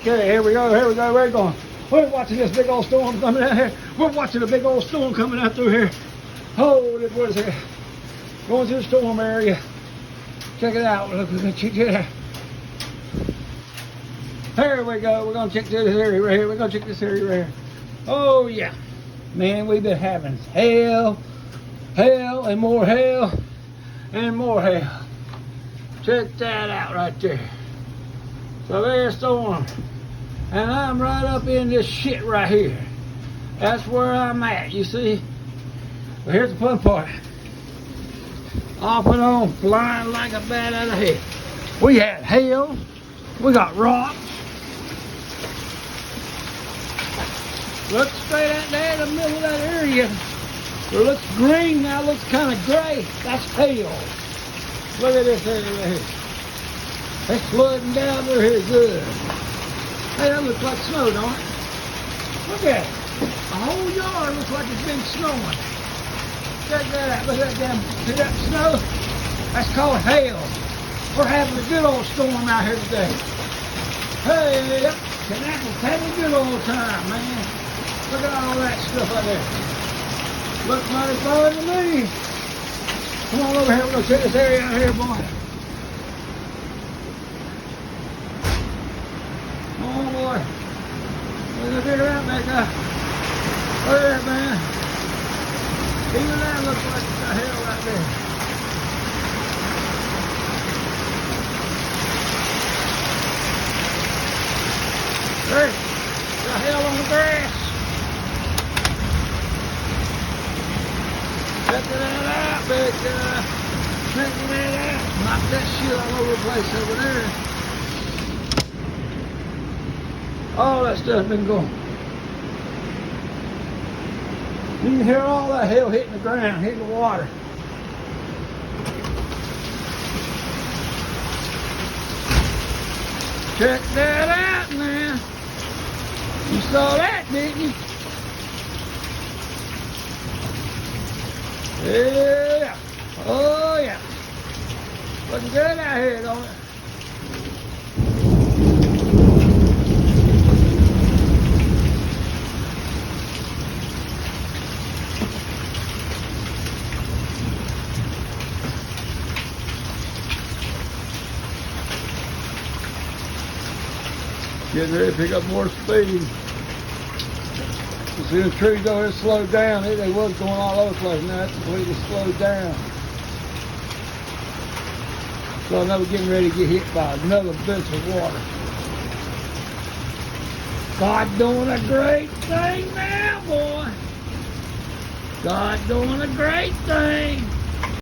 Okay, here we go, we're going. We're watching this big old storm coming out here. We're watching a big old storm coming out through here. Oh, what is it? Going through the storm area. Check it out. Look, we're gonna check it out. There we go. We're gonna check this area right here. We're gonna check this area right here. Oh yeah. Man, we've been having hail, and more hail, and more hail. Check that out right there. So there's storm. And I'm right up in this shit right here. That's where I'm at, you see? But here's the fun part. Off and on, flying like a bat out of hell. We had hail. We got rocks. Look straight out there in the middle of that area. It looks green now, looks kind of gray. That's hail. Look at this area right here. It's flooding down through here good. Hey, that looks like snow, don't it? Look at it. The whole yard looks like it's been snowing. Check that out. Look at that damn, see that snow? That's called hail. We're having a good old storm out here today. Hey, yep. Kannapolis having a good old time, man. Look at all that stuff out there. Looks mighty fun to me. Come on over here. We're going to check this area out here, boy. Oh, boy. Look at that out there, guy. Look at that, man. Even that looks like the hell right there. Hey, the hell on the grass. Check that out, big guy. Check that out. Knock that shit all over the place over there. All that stuff's been going. You can hear all that hail hitting the ground, hitting the water. Check that out, man. You saw that, didn't you? Yeah. Oh, yeah. Looking good out here, don't it? Getting ready to pick up more speed. You see the trees over here slowed down. They was going all over the place. Now it's completely slowed down. So I know we're getting ready to get hit by another bunch of water. God doing a great thing now, boy. God doing a great thing.